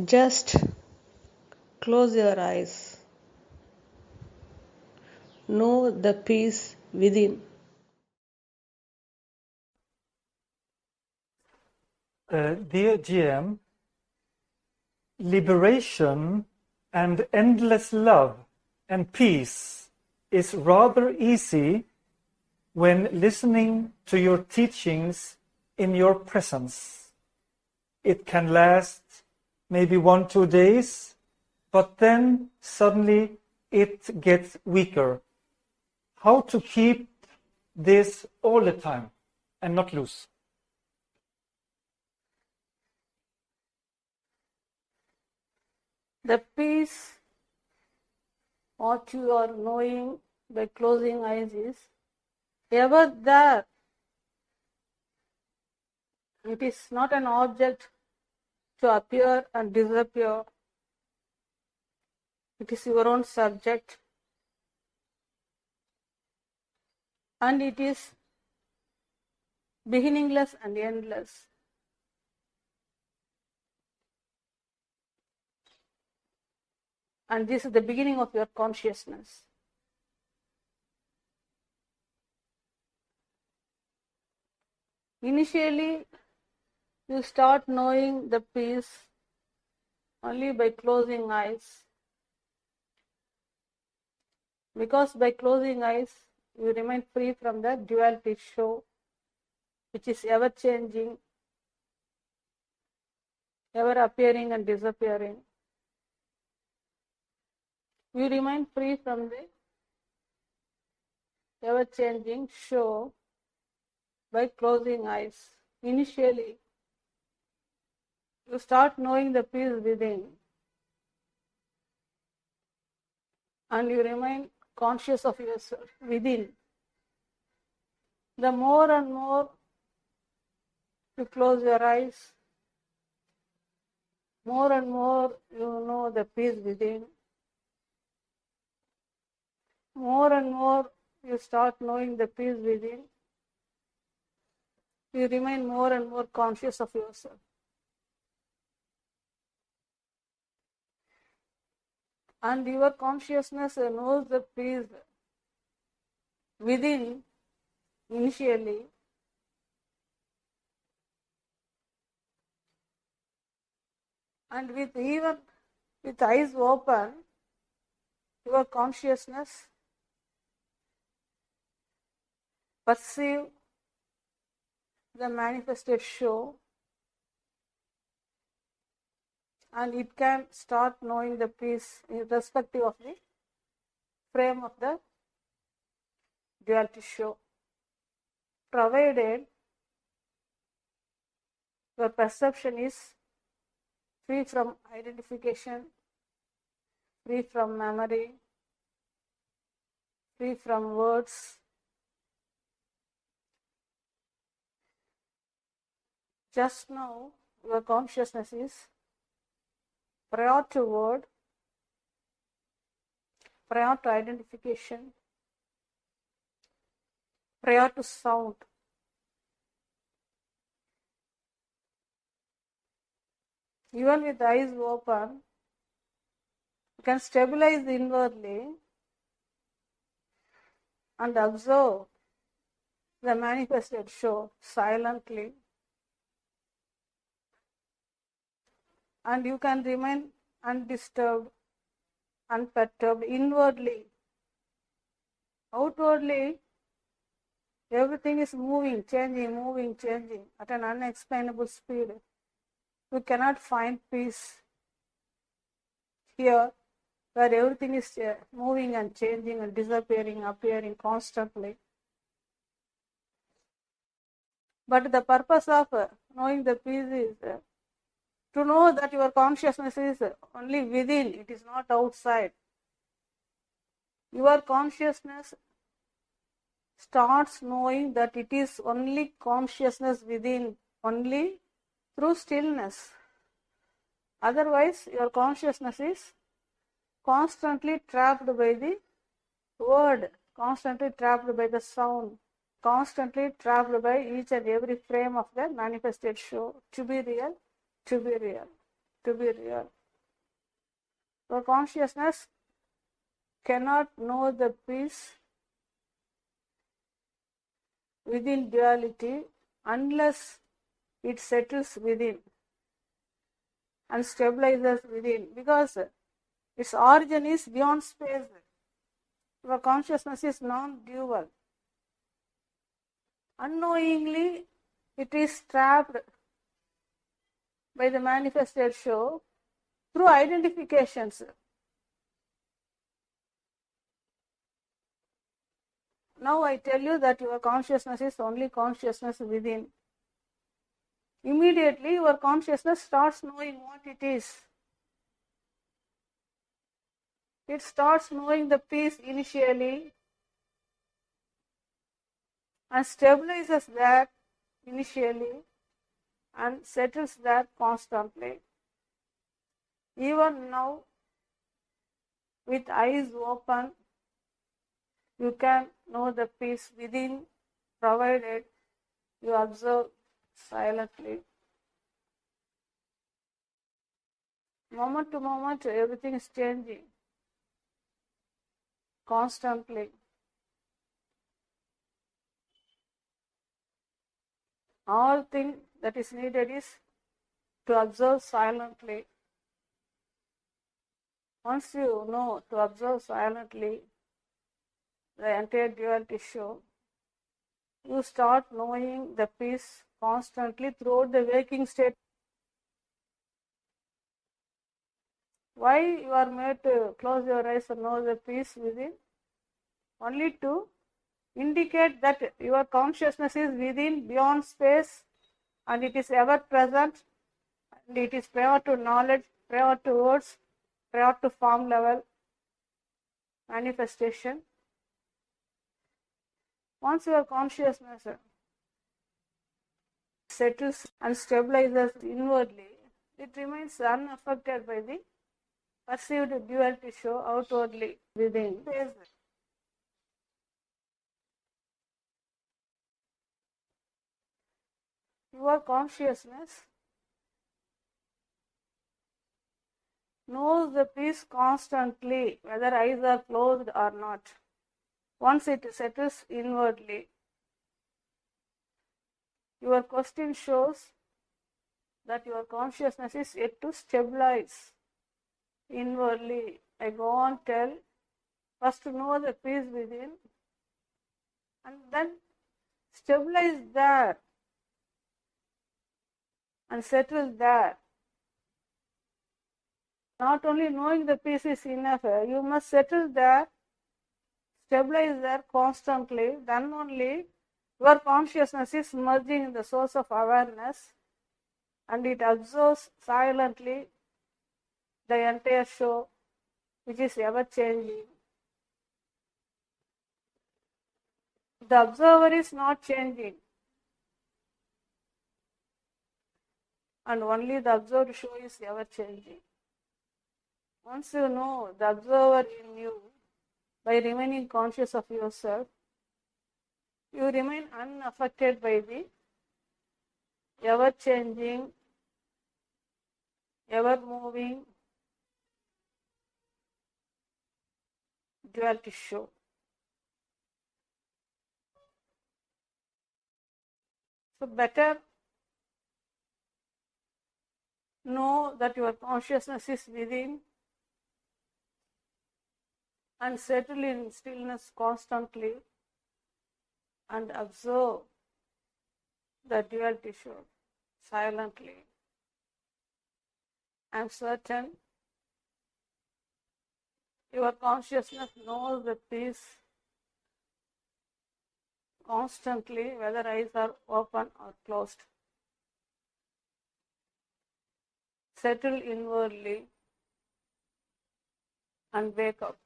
Just close your eyes. Know the peace within. Dear GM, liberation and endless love and peace is rather easy when listening to your teachings in your presence. It can last maybe 1-2 days, but then suddenly it gets weaker. How to keep this all the time and not lose? The peace, what you are knowing by closing eyes, is ever there. It is not an object to appear and disappear. It is your own subject, and it is beginningless and endless. And this is the beginning of your consciousness. Initially, you start knowing the peace only by closing eyes. Because by closing eyes, you remain free from the duality show, which is ever changing, ever appearing and disappearing. You remain free from the ever changing show by closing eyes. Initially, you start knowing the peace within, and you remain conscious of yourself within. The more and more you close your eyes, more and more you know the peace within. More and more you start knowing the peace within. You remain more and more conscious of yourself. And your consciousness knows the peace within initially. And even with eyes open, your consciousness perceive the manifested show, and it can start knowing the peace irrespective of the frame of the duality show, provided your perception is free from identification, free from memory, free from words. Just now, your consciousness is prior to word, prior to identification, prior to sound. Even with eyes open, you can stabilize inwardly and observe the manifested show silently. And you can remain undisturbed, unperturbed inwardly. Outwardly, everything is moving, changing at an unexplainable speed. You cannot find peace here, where everything is moving and changing and disappearing, appearing constantly. But the purpose of knowing the peace is to know that your consciousness is only within, it is not outside. Your consciousness starts knowing that it is only consciousness within, only through stillness. Otherwise, your consciousness is constantly trapped by the word, constantly trapped by the sound, constantly trapped by each and every frame of the manifested show. To be real, to be real, to be real. Your consciousness cannot know the peace within duality unless it settles within and stabilizes within, because its origin is beyond space. Your consciousness is non-dual. Unknowingly, it is trapped by the manifested show through identifications. Now I tell you that your consciousness is only consciousness within. Immediately your consciousness starts knowing what it is. It starts knowing the peace initially and stabilizes that initially and settles that constantly. Even now, with eyes open, you can know the peace within, provided you observe silently. Moment to moment, everything is changing constantly. All thing that is needed is to observe silently. Once you know to observe silently the entire duality show, you start knowing the peace constantly throughout the waking state. Why you are made to close your eyes and know the peace within? Only to indicate that your consciousness is within, beyond space, and it is ever present, and it is prior to knowledge, prior to words, prior to form level manifestation. Once your consciousness settles and stabilizes inwardly, it remains unaffected by the perceived duality show outwardly within. Your consciousness knows the peace constantly, whether eyes are closed or not. Once it settles inwardly, your question shows that your consciousness is yet to stabilize inwardly. I go on tell, first to know the peace within, and then stabilize there and settle there. Not only knowing the peace is enough, you must settle there, stabilize there constantly. Then only your consciousness is merging in the source of awareness, and it observes silently the entire show, which is ever changing. The observer is not changing, and only the observed show is ever changing. Once you know the observer in you, by remaining conscious of yourself, you remain unaffected by the ever changing, ever moving duality show. So better know that your consciousness is within and settle in stillness constantly and observe the duality show silently. I am certain your consciousness knows the peace constantly, whether eyes are open or closed. Settle inwardly and wake up.